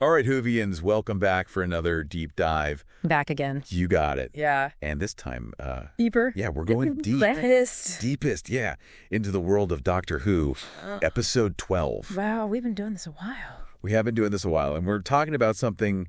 All right, Whovians, welcome back for another deep dive. Back again. You got it. Yeah. And this time, Deeper. yeah, we're going deep. Deepest, yeah, into the world of Doctor Who, episode 12. Wow, we've been doing this a while. We have been doing this a while, and we're talking about something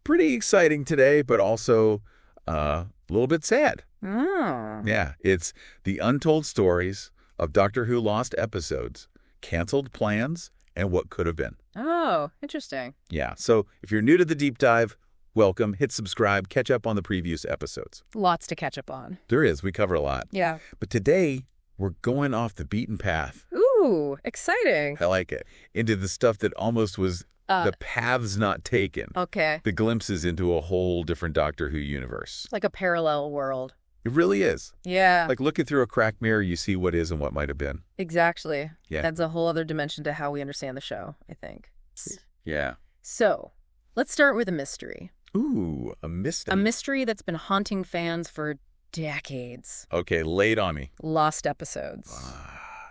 pretty exciting today, but also a little bit sad. Oh. Yeah, it's the untold stories of Doctor Who lost episodes, canceled plans, and what could have been. Oh, interesting. Yeah, so if you're new to the deep dive, welcome. Hit subscribe, catch up on the previous episodes. Lots to catch up on. There is. We cover a lot. Yeah. But today, we're going off the beaten path. Ooh, exciting. I like it. Into the stuff that almost was the paths not taken. Okay. The glimpses into a whole different Doctor Who universe. Like a parallel world. It really is. Yeah. Like looking through a cracked mirror, you see what is and what might have been. Exactly. Yeah. That's a whole other dimension to how we understand the show, I think. Yeah. So, let's start with a mystery. Ooh, a mystery. A mystery that's been haunting fans for decades. Okay, lay it on me. Lost episodes.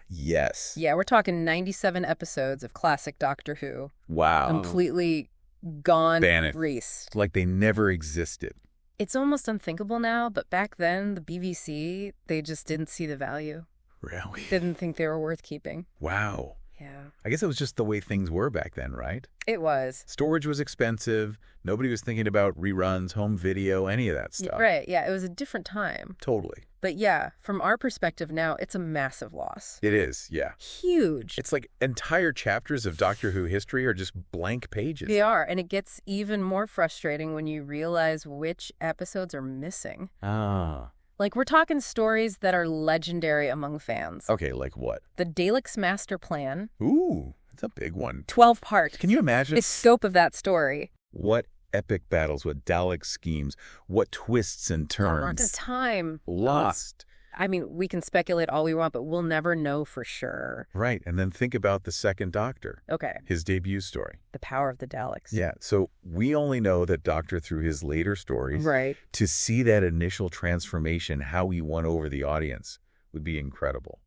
Yes. Yeah, we're talking 97 episodes of classic Doctor Who. Wow. Completely gone, Vanished. erased. Like they never existed. It's almost unthinkable now, but back then, the BBC, they just didn't see the value. Really? Didn't think they were worth keeping. Wow. Yeah. I guess it was just the way things were back then, right? It was. Storage was expensive. Nobody was thinking about reruns, home video, any of that stuff. Right, yeah, it was a different time. Totally. But yeah, from our perspective now, it's a massive loss. It is, yeah. Huge. It's like entire chapters of Doctor Who history are just blank pages. They are, and it gets even more frustrating when you realize which episodes are missing. Ah. Like, we're talking stories that are legendary among fans. Okay, like what? The Dalek's Master Plan. Ooh, that's a big one. 12 parts. Can you imagine? The scope of that story. What epic battles, what Dalek schemes, what twists and turns. At the time. Lost. I mean, we can speculate all we want, but we'll never know for sure. Right, and then think about the second Doctor. Okay. His debut story. The power of the Daleks. Yeah, so we only know that Doctor through his later stories. Right. To see that initial transformation, how he won over the audience, would be incredible.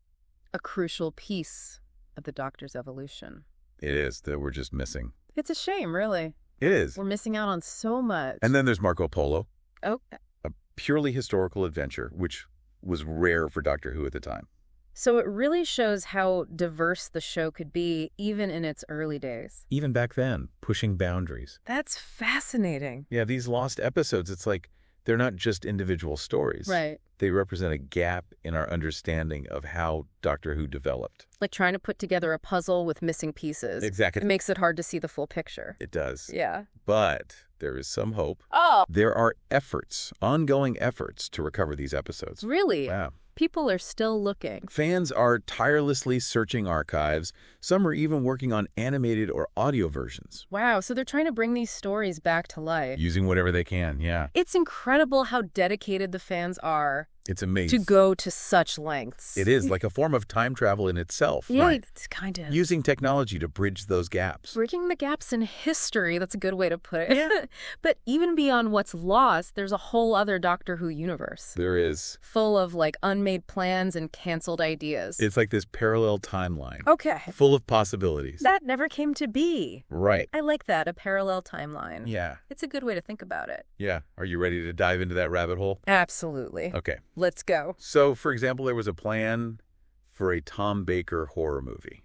A crucial piece of the Doctor's evolution. It is, that we're just missing. It's a shame, really. It is. We're missing out on so much. And then there's Marco Polo. Oh. A purely historical adventure, which was rare for Doctor Who at the time. So it really shows how diverse the show could be, even in its early days. Even back then, pushing boundaries. That's fascinating. Yeah, these lost episodes, it's like they're not just individual stories. Right. They represent a gap in our understanding of how Doctor Who developed. Like trying to put together a puzzle with missing pieces. Exactly. It makes it hard to see the full picture. It does. Yeah. But there is some hope. Oh. There are efforts, ongoing efforts to recover these episodes. Really? Wow. People are still looking. Fans are tirelessly searching archives. Some are even working on animated or audio versions. Wow, so they're trying to bring these stories back to life. Using whatever they can, yeah. It's incredible how dedicated the fans are. It's amazing. To go to such lengths. It is like a form of time travel in itself. Yeah, right? It's kind of. Using technology to bridge those gaps. Bridging the gaps in history, that's a good way to put it. Yeah. But even beyond what's lost, there's a whole other Doctor Who universe. There is. Full of, like, unmade plans and canceled ideas. It's like this parallel timeline. Okay. Full of possibilities. That never came to be. Right. I like that, a parallel timeline. Yeah. It's a good way to think about it. Yeah. Are you ready to dive into that rabbit hole? Absolutely. Okay. Let's go. So, for example, there was a plan for a Tom Baker horror movie.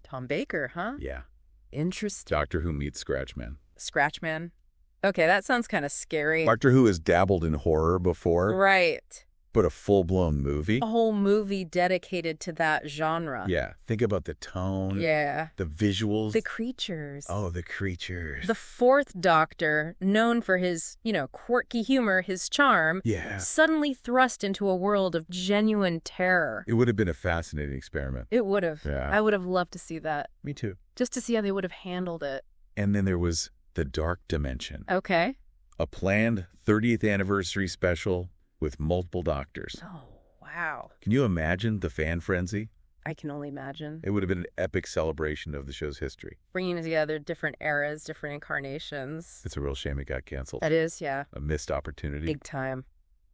Tom Baker, huh? Yeah. Interesting. Doctor Who meets Scratchman. Scratchman? Okay, that sounds kind of scary. Doctor Who has dabbled in horror before. Right. But a full-blown movie? A whole movie dedicated to that genre. Yeah. Think about the tone. Yeah. The visuals. The creatures. Oh, the creatures. The fourth Doctor, known for his, quirky humor, his charm, yeah. Suddenly thrust into a world of genuine terror. It would have been a fascinating experiment. It would have. Yeah. I would have loved to see that. Me too. Just to see how they would have handled it. And then there was the Dark Dimension. Okay. A planned 30th anniversary special with multiple Doctors. Oh, wow. Can you imagine the fan frenzy? I can only imagine. It would have been an epic celebration of the show's history. Bringing together different eras, different incarnations. It's a real shame it got canceled. That is, yeah. A missed opportunity. Big time.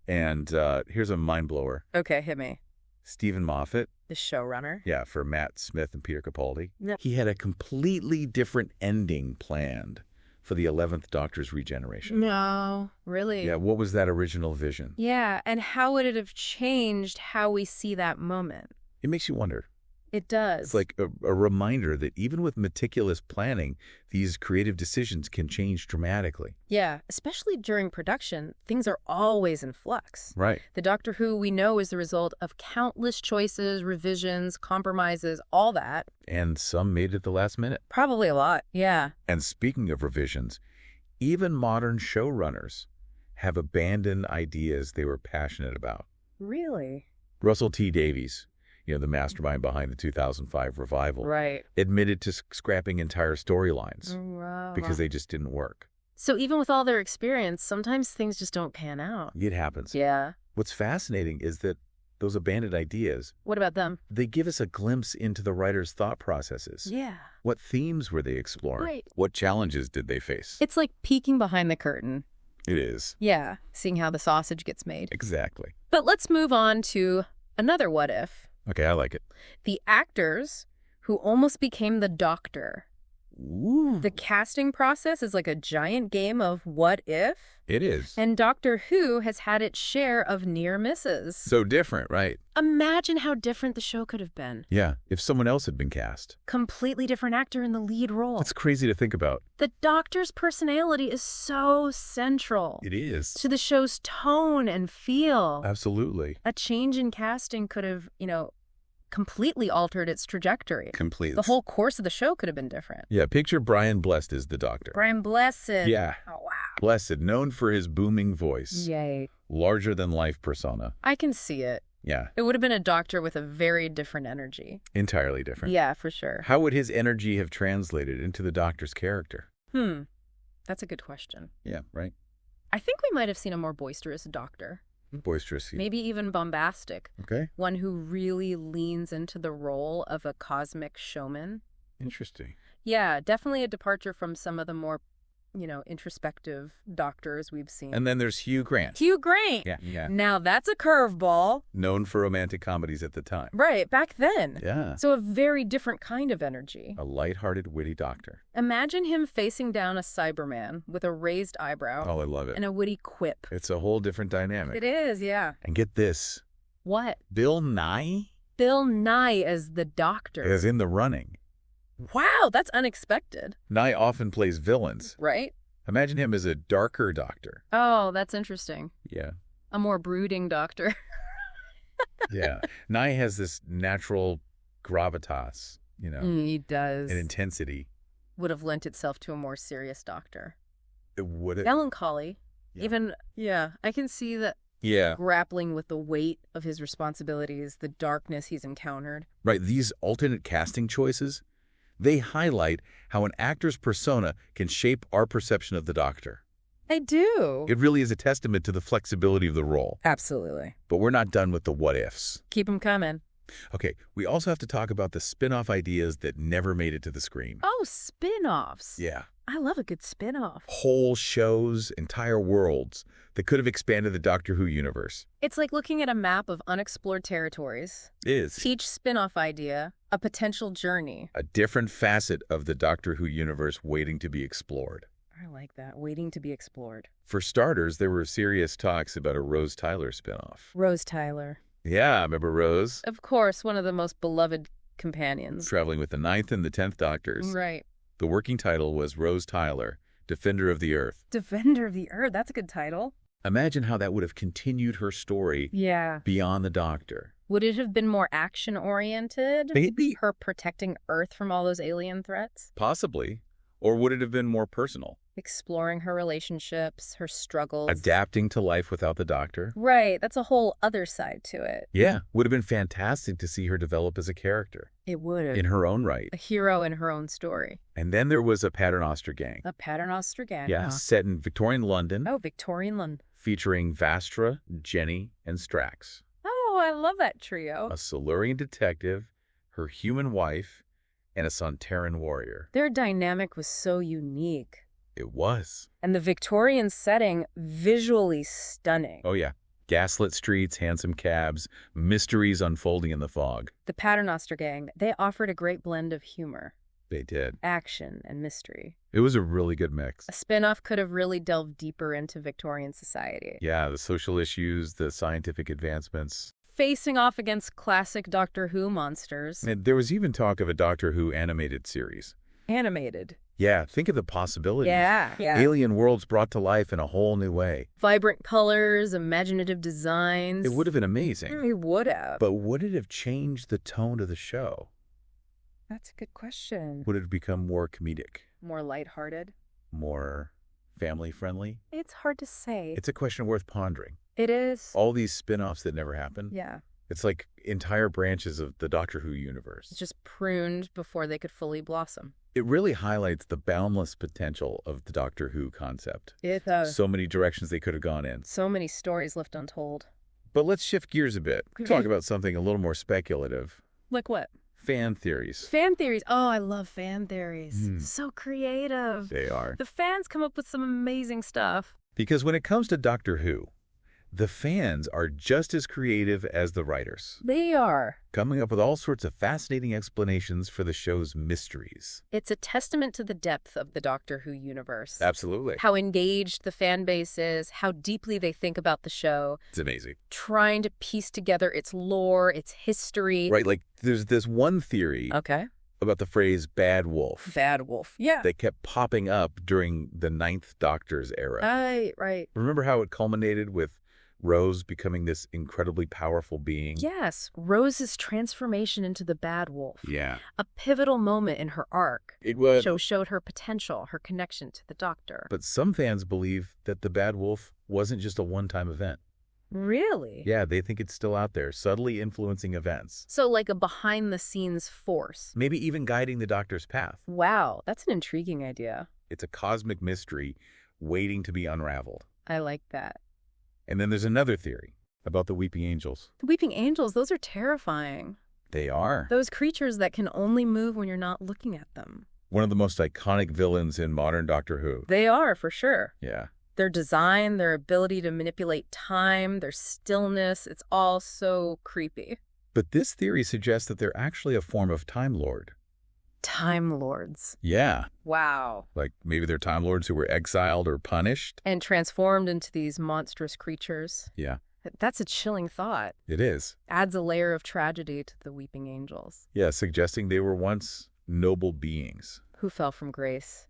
And here's a mind blower. Okay, hit me. Stephen Moffat The showrunner. Yeah, for Matt Smith and Peter Capaldi. Yeah. He had a completely different ending planned for the 11th Doctor's regeneration. No. Really? Yeah, what was that original vision? Yeah, and how would it have changed how we see that moment? It makes you wonder. It does. It's like a reminder that even with meticulous planning, these creative decisions can change dramatically. Yeah, especially during production, things are always in flux. Right. The Doctor Who we know is the result of countless choices, revisions, compromises, all that. And some made it at the last minute. Probably a lot, yeah. And speaking of revisions, even modern showrunners have abandoned ideas they were passionate about. Really? Russell T. Davies, the mastermind behind the 2005 revival, Right. admitted to scrapping entire storylines Wow. because they just didn't work. So even with all their experience, sometimes things just don't pan out. It happens. Yeah. What's fascinating is that those abandoned ideas, What about them? they give us a glimpse into the writer's thought processes. Yeah. What themes were they exploring? Right. What challenges did they face? It's like peeking behind the curtain. It is. Yeah, seeing how the sausage gets made. Exactly. But let's move on to another what if. Okay, I like it. The actors who almost became the Doctor. Ooh. The casting process is like a giant game of what if, It is. and Doctor Who has had its share of near misses. So different, right? Imagine how different the show could have been. Yeah, if someone else had been cast. Completely different actor in the lead role. That's crazy to think about. The Doctor's personality is so central It is. to the show's tone and feel. Absolutely. A change in casting could have, completely altered its trajectory. Completely. The whole course of the show could have been different. Yeah, picture Brian Blessed as the Doctor. Brian Blessed. Yeah. Oh, wow. Blessed, known for his booming voice. Yay. Larger-than-life persona. I can see it. Yeah, It would have been a Doctor with a very different energy. entirely different. Yeah, for sure. How would his energy have translated into the Doctor's character? That's a good question. Yeah, right? I think we might have seen a more boisterous Doctor. Boisterous. Maybe even bombastic. Okay. One who really leans into the role of a cosmic showman. Interesting. Yeah, definitely a departure from some of the more, introspective Doctors we've seen. And then there's Hugh Grant. Hugh Grant. Yeah. Now that's a curveball. Known for romantic comedies at the time. Right, back then. Yeah. So a very different kind of energy. A lighthearted, witty Doctor. Imagine him facing down a Cyberman with a raised eyebrow Oh, I love it. and a witty quip. It's a whole different dynamic. It is, yeah. And get this. What? Bill Nye Bill Nye as the Doctor. is in the running. Wow, that's unexpected. Nye often plays villains. Right? Imagine him as a darker Doctor. Oh, that's interesting. Yeah. A more brooding Doctor. Yeah. Nye has this natural gravitas, He does. and intensity. Would have lent itself to a more serious Doctor. It would. Melancholy. Yeah. Even, I can see that Yeah. grappling with the weight of his responsibilities, the darkness he's encountered. Right. These alternate casting choices, they highlight how an actor's persona can shape our perception of the Doctor. I do. It really is a testament to the flexibility of the role. Absolutely. But we're not done with the what ifs. Keep them coming. Okay, we also have to talk about the spin-off ideas that never made it to the screen. Oh, spin-offs. Yeah. I love a good spin-off. Whole shows, entire worlds that could have expanded the Doctor Who universe. It's like looking at a map of unexplored territories. Is Each spin-off idea, a potential journey. a different facet of the Doctor Who universe waiting to be explored. I like that. Waiting to be explored. For starters, there were serious talks about a Rose Tyler spinoff. Rose Tyler. Yeah, remember Rose? Of course, one of the most beloved companions. Traveling with the 9th and the 10th Doctors. Right. The working title was Rose Tyler, Defender of the Earth. Defender of the Earth. That's a good title. Imagine how that would have continued her story Yeah. beyond the Doctor. Would it have been more action-oriented? Maybe. Her protecting Earth from all those alien threats? Possibly. Or would it have been more personal? Exploring her relationships, her struggles. Adapting to life without the Doctor? Right. That's a whole other side to it. Yeah, would have been fantastic to see her develop as a character It would have. in her own right. A hero in her own story. And then there was a Paternoster Gang. A Paternoster gang. Yeah, set in Victorian London, Oh, Victorian London. featuring Vastra, Jenny, and Strax. Oh, I love that trio. A Silurian detective, her human wife, and a Sontaran warrior. Their dynamic was so unique. It was. And the Victorian setting, visually stunning. Oh, yeah. Gaslit streets, handsome cabs, mysteries unfolding in the fog. The Paternoster Gang, they offered a great blend of humor, They did. action, and mystery. It was a really good mix. A spin-off could have really delved deeper into Victorian society. Yeah, the social issues, the scientific advancements. Facing off against classic Doctor Who monsters. And there was even talk of a Doctor Who animated series. Animated. Yeah, think of the possibilities. Yeah. Alien worlds brought to life in a whole new way. Vibrant colors, imaginative designs. It would have been amazing. It would have. But would it have changed the tone of the show? That's a good question. Would it have become more comedic? More lighthearted? More family-friendly? It's hard to say. It's a question worth pondering. It is. All these spin-offs that never happened. Yeah. It's like entire branches of the Doctor Who universe. It's just pruned before they could fully blossom. It really highlights the boundless potential of the Doctor Who concept. It does. So many directions they could have gone in. So many stories left untold. But let's shift gears a bit. Talk about something a little more speculative. Like what? Fan theories. Fan theories. Oh, I love fan theories. Hmm. So creative. They are. The fans come up with some amazing stuff. Because when it comes to Doctor Who, the fans are just as creative as the writers, They are. coming up with all sorts of fascinating explanations for the show's mysteries. It's a testament to the depth of the Doctor Who universe. Absolutely. How engaged the fan base is, how deeply they think about the show, It's amazing. trying to piece together its lore, its history. Right, like there's this one theory Okay. about the phrase bad wolf. Bad wolf. Yeah. They kept popping up during the Ninth Doctor's era. Right. Remember how it culminated with Rose becoming this incredibly powerful being? Yes, Rose's transformation into the bad wolf. Yeah. A pivotal moment in her arc. It was. Showed her potential, her connection to the Doctor. But some fans believe that the bad wolf wasn't just a one-time event. Really? Yeah, they think it's still out there, subtly influencing events. So like a behind-the-scenes force. Maybe even guiding the Doctor's path. Wow, that's an intriguing idea. It's a cosmic mystery waiting to be unraveled. I like that. And then there's another theory about the Weeping Angels. The Weeping Angels, those are terrifying. They are. Those creatures that can only move when you're not looking at them. One of the most iconic villains in modern Doctor Who. They are, for sure. Yeah. Their design, their ability to manipulate time, their stillness, it's all so creepy. But this theory suggests that they're actually a form of Time Lord. Time Lords. Yeah. Wow. Like maybe they're Time Lords who were exiled or punished. And transformed into these monstrous creatures. Yeah, That's a chilling thought. it is. Adds a layer of tragedy to the Weeping Angels, Yeah, suggesting they were once noble beings. who fell from grace.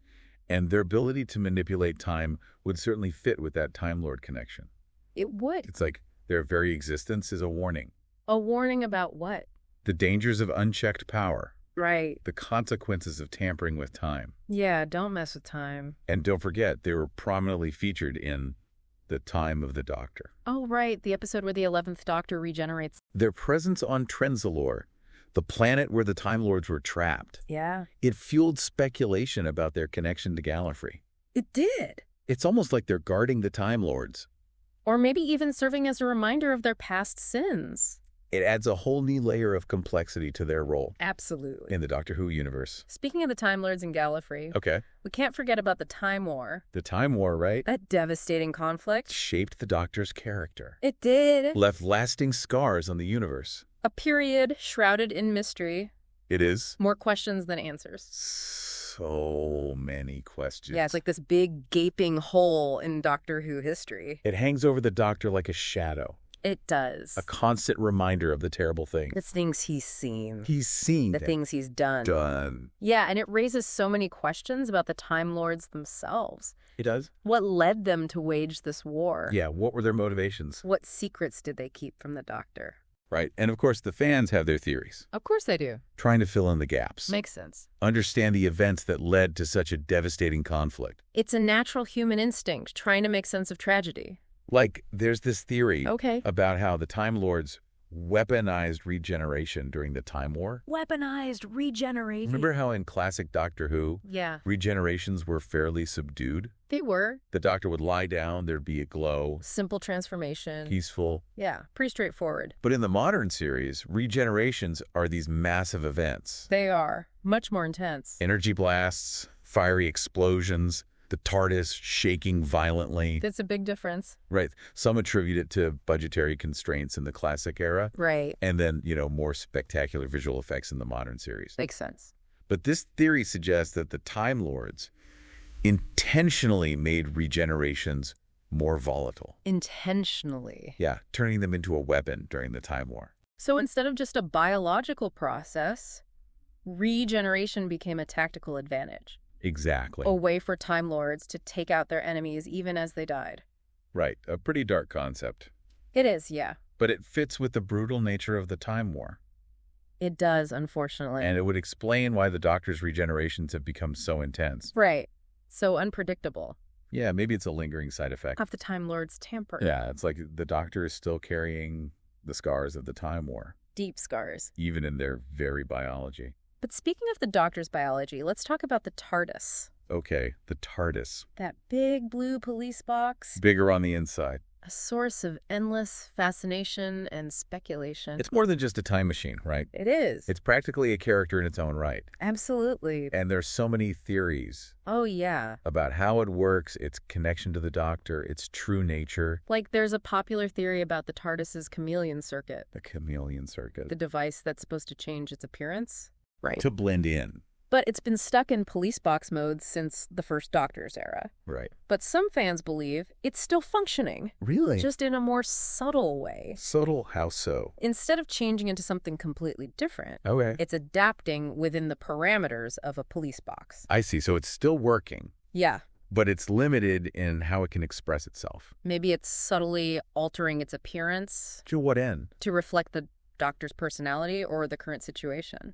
And their ability to manipulate time would certainly fit with that Time Lord connection. It would. It's like their very existence is a warning. A warning about what? The dangers of unchecked power. Right. The consequences of tampering with time. Yeah, don't mess with time. And don't forget, they were prominently featured in The Time of the Doctor. Oh, right. The episode where the 11th Doctor regenerates. Their presence on Trenzalore, the planet where the Time Lords were trapped, Yeah. it fueled speculation about their connection to Gallifrey. It did. It's almost like they're guarding the Time Lords. Or maybe even serving as a reminder of their past sins. It adds a whole new layer of complexity to their role Absolutely. in the Doctor Who universe. Speaking of the Time Lords and Gallifrey, Okay. we can't forget about the Time War. The Time War, right? That devastating conflict. Shaped the Doctor's character. It did. Left lasting scars on the universe. A period shrouded in mystery. It is. More questions than answers. So many questions. Yeah, it's like this big gaping hole in Doctor Who history. It hangs over the Doctor like a shadow. It does. A constant reminder of the terrible things. The things he's seen. He's seen The them. things he's done. Done. Yeah, and it raises so many questions about the Time Lords themselves. It does? What led them to wage this war? Yeah, what were their motivations? What secrets did they keep from the Doctor? Right. And of course, the fans have their theories, Of course they do. trying to fill in the gaps. Makes sense. Understand the events that led to such a devastating conflict. It's a natural human instinct, trying to make sense of tragedy. Like, there's this theory Okay. about how the Time Lords weaponized regeneration during the Time War. Weaponized regeneration. Remember how in classic Doctor Who, Yeah, regenerations were fairly subdued? they were. The Doctor would lie down, there'd be a glow, Simple transformation. peaceful. Yeah, pretty straightforward. But in the modern series, regenerations are these massive events. They are. Much more intense. Energy blasts, fiery explosions, The TARDIS shaking violently. That's a big difference. Right. Some attribute it to budgetary constraints in the classic era. Right. And then, more spectacular visual effects in the modern series. Makes sense. But this theory suggests that the Time Lords intentionally made regenerations more volatile. Intentionally. Yeah, turning them into a weapon during the Time War. So instead of just a biological process, regeneration became a tactical advantage. Exactly. A way for Time Lords to take out their enemies even as they died. Right. A pretty dark concept. It is, yeah. But it fits with the brutal nature of the Time War. It does, unfortunately. And it would explain why the Doctor's regenerations have become so intense. Right. So unpredictable. Yeah, maybe it's a lingering side effect. Of the Time Lords' tamper. Yeah, it's like the Doctor is still carrying the scars of the Time War. Deep scars. Even in their very biology. But speaking of the Doctor's biology, let's talk about the TARDIS. Okay, the TARDIS. That big blue police box. Bigger on the inside. A source of endless fascination and speculation. It's more than just a time machine, right? It is. It's practically a character in its own right. Absolutely. And there's so many theories. Oh, yeah. About how it works, its connection to the Doctor, its true nature. Like there's a popular theory about the TARDIS's chameleon circuit. The chameleon circuit. The device that's supposed to change its appearance. Right. To blend in. But it's been stuck in police box mode since the first Doctor's era. Right. But some fans believe it's still functioning. Really? Just in a more subtle way. Subtle? How so? Instead of changing into something completely different, Okay. it's adapting within the parameters of a police box. I see. So it's still working. Yeah. But it's limited in how it can express itself. Maybe it's subtly altering its appearance. To what end? To reflect the Doctor's personality or the current situation.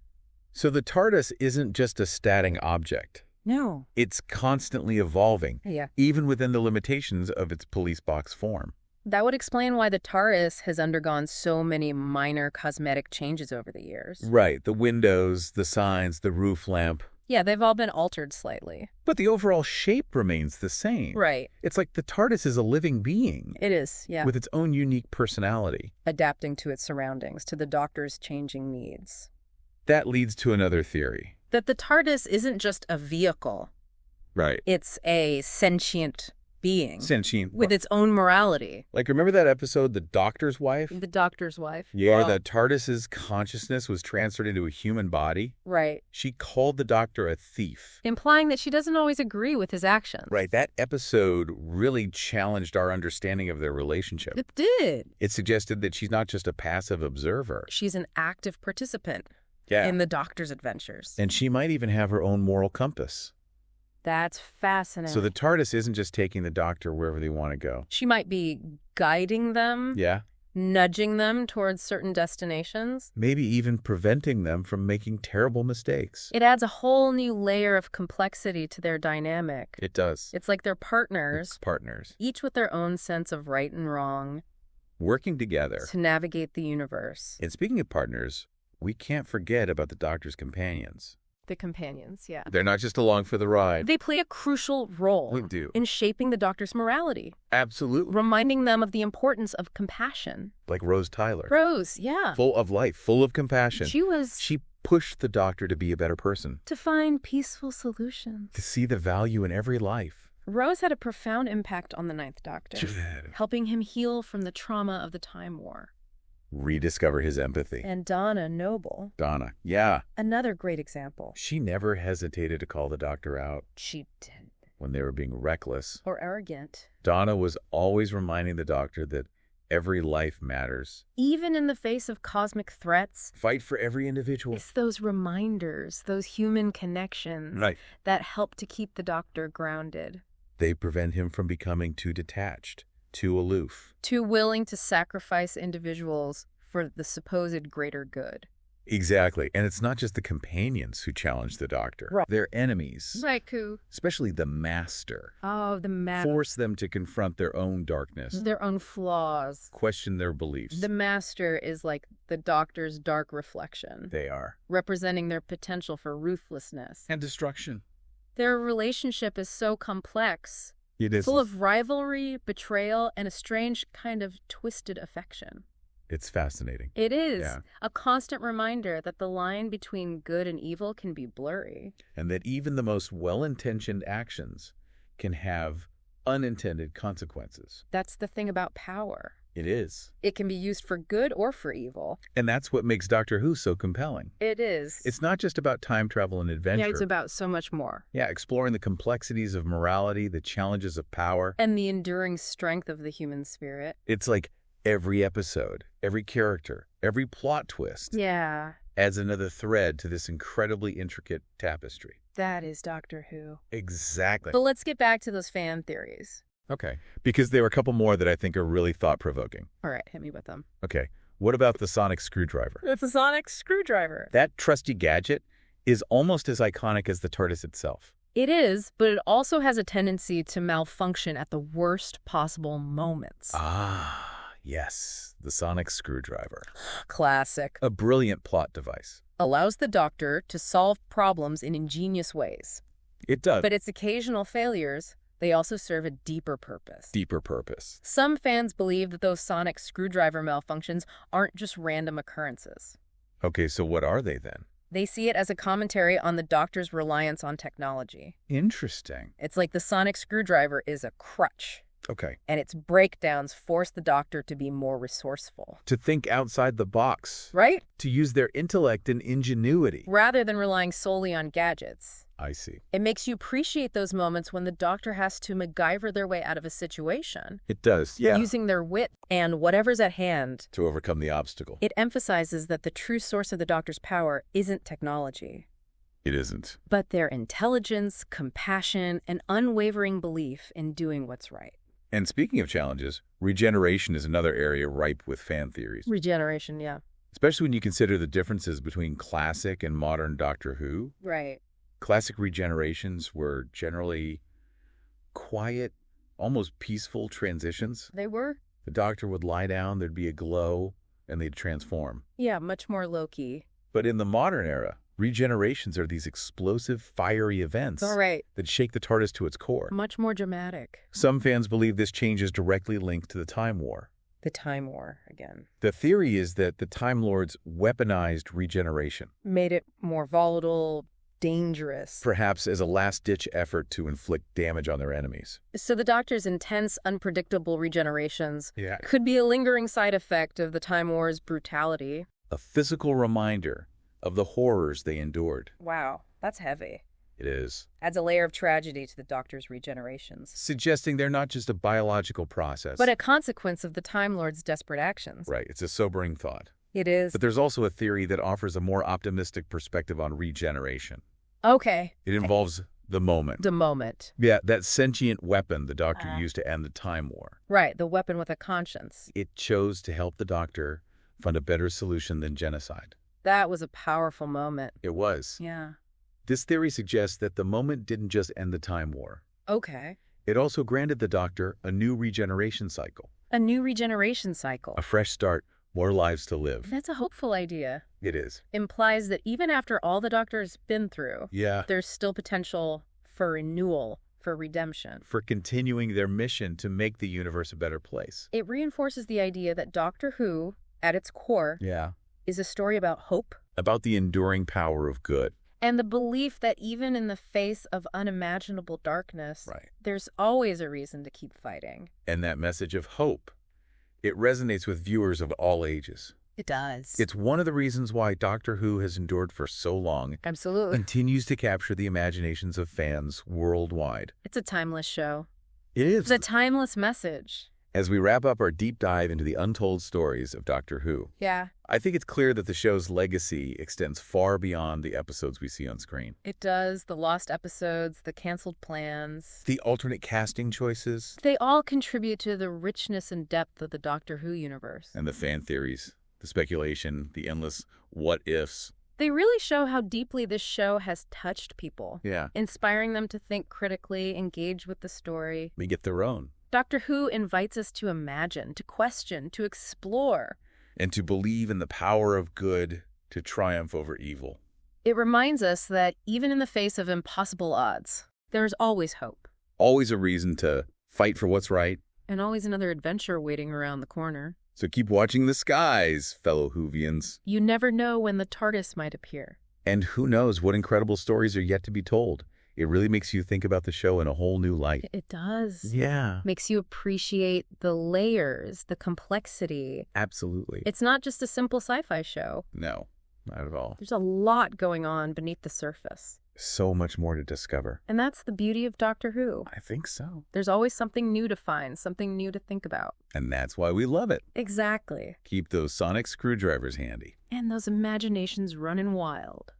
So the TARDIS isn't just a static object. No. It's constantly evolving. Yeah. Even within the limitations of its police box form. That would explain why the TARDIS has undergone so many minor cosmetic changes over the years. Right. The windows, the signs, the roof lamp. Yeah, they've all been altered slightly. But the overall shape remains the same. Right. It's like the TARDIS is a living being. It is, yeah. With its own unique personality. Adapting to its surroundings, to the Doctor's changing needs. That leads to another theory. That the TARDIS isn't just a vehicle. Right. It's a sentient being. Sentient. With its own morality. Like, remember that episode, The Doctor's Wife? The Doctor's Wife. Yeah. Where the TARDIS's consciousness was transferred into a human body? Right. She called the Doctor a thief. Implying that she doesn't always agree with his actions. Right. That episode really challenged our understanding of their relationship. It did. It suggested that she's not just a passive observer. She's an active participant. Yeah. In the Doctor's adventures. And she might even have her own moral compass. That's fascinating. So the TARDIS isn't just taking the Doctor wherever they want to go. She might be guiding them. Yeah. Nudging them towards certain destinations. Maybe even preventing them from making terrible mistakes. It adds a whole new layer of complexity to their dynamic. It does. It's like they're partners. It's partners. Each with their own sense of right and wrong. Working together. To navigate the universe. And speaking of partners, we can't forget about the Doctor's companions. The companions, yeah. They're not just along for the ride. They play a crucial role They do. in shaping the Doctor's morality. Absolutely. Reminding them of the importance of compassion. Like Rose Tyler. Rose, yeah. Full of life, full of compassion. She pushed the Doctor to be a better person. To find peaceful solutions. To see the value in every life. Rose had a profound impact on the Ninth Doctor. Helping him heal from the trauma of the Time War. Rediscover his empathy. And Donna Noble. Donna, yeah. Another great example. She never hesitated to call the Doctor out. She did. When they were being reckless. Or arrogant. Donna was always reminding the Doctor that every life matters. Even in the face of cosmic threats. Fight for every individual. It's those reminders, those human connections. Right. That help to keep the Doctor grounded. They prevent him from becoming too detached. Too aloof. Too willing to sacrifice individuals for the supposed greater good. Exactly. And it's not just the companions who challenge the Doctor. Right. They're enemies. Right, Koo. Especially the Master. Oh, the Master. Force them to confront their own darkness. Their own flaws. Question their beliefs. The Master is like the Doctor's dark reflection. They are. Representing their potential for ruthlessness. And destruction. Their relationship is so complex. It is. Full of rivalry, betrayal, and a strange kind of twisted affection. It's fascinating. It is. Yeah. A constant reminder that the line between good and evil can be blurry. And that even the most well-intentioned actions can have unintended consequences. That's the thing about power. It is. It can be used for good or for evil. And that's what makes Doctor Who so compelling. It is. It's not just about time travel and adventure. Yeah, it's about so much more. Yeah, exploring the complexities of morality, the challenges of power. And the enduring strength of the human spirit. It's like every episode, every character, every plot twist Yeah. adds another thread to this incredibly intricate tapestry. That is Doctor Who. Exactly. But let's get back to those fan theories. Okay. Because there are a couple more that I think are really thought-provoking. All right, hit me with them. Okay. What about the sonic screwdriver? It's a sonic screwdriver. That trusty gadget is almost as iconic as the TARDIS itself. It is, but it also has a tendency to malfunction at the worst possible moments. Ah, yes. The sonic screwdriver. Classic. A brilliant plot device. Allows the Doctor to solve problems in ingenious ways. It does. But its occasional failures, they also serve a deeper purpose. Deeper purpose. Some fans believe that those sonic screwdriver malfunctions aren't just random occurrences. Okay, so what are they then? They see it as a commentary on the Doctor's reliance on technology. Interesting. It's like the sonic screwdriver is a crutch, Okay. and its breakdowns force the Doctor to be more resourceful. To think outside the box. Right? To use their intellect and ingenuity. Rather than relying solely on gadgets. I see. It makes you appreciate those moments when the Doctor has to MacGyver their way out of a situation. It does, yeah. Using their wit and whatever's at hand. To overcome the obstacle. It emphasizes that the true source of the Doctor's power isn't technology, It isn't. but their intelligence, compassion, and unwavering belief in doing what's right. And speaking of challenges, regeneration is another area ripe with fan theories. Regeneration, yeah. Especially when you consider the differences between classic and modern Doctor Who. Right. Classic regenerations were generally quiet, almost peaceful transitions. They were? The Doctor would lie down, there'd be a glow, and they'd transform. Yeah, much more low-key. But in the modern era, regenerations are these explosive, fiery events All right. that shake the TARDIS to its core. Much more dramatic. Some fans believe this change is directly linked to the Time War. The Time War, again. The theory is that the Time Lords weaponized regeneration, Made it more volatile, dangerous. perhaps as a last-ditch effort to inflict damage on their enemies. So the Doctor's intense, unpredictable regenerations Yeah. could be a lingering side effect of the Time War's brutality. A physical reminder of the horrors they endured. Wow, that's heavy. It is. Adds a layer of tragedy to the Doctor's regenerations. Suggesting they're not just a biological process. But a consequence of the Time Lord's desperate actions. Right, it's a sobering thought. It is. But there's also a theory that offers a more optimistic perspective on regeneration. Okay. It involves the moment. The moment. Yeah, that sentient weapon the Doctor used to end the Time War. Right, the weapon with a conscience. It chose to help the Doctor find a better solution than genocide. That was a powerful moment. It was. Yeah. This theory suggests that the moment didn't just end the Time War. Okay. It also granted the Doctor a new regeneration cycle. A new regeneration cycle. A fresh start, more lives to live. That's a hopeful idea. It is. Implies that even after all the Doctor's been through, Yeah. there's still potential for renewal, for redemption. For continuing their mission to make the universe a better place. It reinforces the idea that Doctor Who, at its core, Yeah. is a story about hope About the enduring power of good. and the belief that even in the face of unimaginable darkness, Right. there's always a reason to keep fighting. And that message of hope, it resonates with viewers of all ages. It does. It's one of the reasons why Doctor Who has endured for so long, Absolutely. continues to capture the imaginations of fans worldwide. It's a timeless show. It is. It's a timeless message. As we wrap up our deep dive into the untold stories of Doctor Who, Yeah, I think it's clear that the show's legacy extends far beyond the episodes we see on screen. it does. The lost episodes, the canceled plans. The alternate casting choices They all contribute to the richness and depth of the Doctor Who universe. and the fan theories, the speculation, the endless what-ifs. They really show how deeply this show has touched people, Yeah, inspiring them to think critically, engage with the story. they get their own. Doctor Who invites us to imagine, to question, to explore. And to believe in the power of good to triumph over evil. It reminds us that even in the face of impossible odds, there's always hope. Always a reason to fight for what's right. And always another adventure waiting around the corner. So keep watching the skies, fellow Whovians. You never know when the TARDIS might appear. And who knows what incredible stories are yet to be told It really makes you think about the show in a whole new light. It does. Yeah, Makes you appreciate the layers, the complexity. absolutely. It's not just a simple sci-fi show. No, not at all. There's a lot going on beneath the surface. So much more to discover. And that's the beauty of Doctor Who. I think so. There's always something new to find, something new to think about. And that's why we love it. Exactly. Keep those sonic screwdrivers handy. And those imaginations running wild.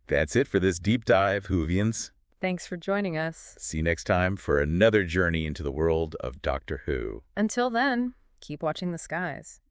That's it for this deep dive, Whovians. Thanks for joining us. See you next time for another journey into the world of Doctor Who. Until then, keep watching the skies.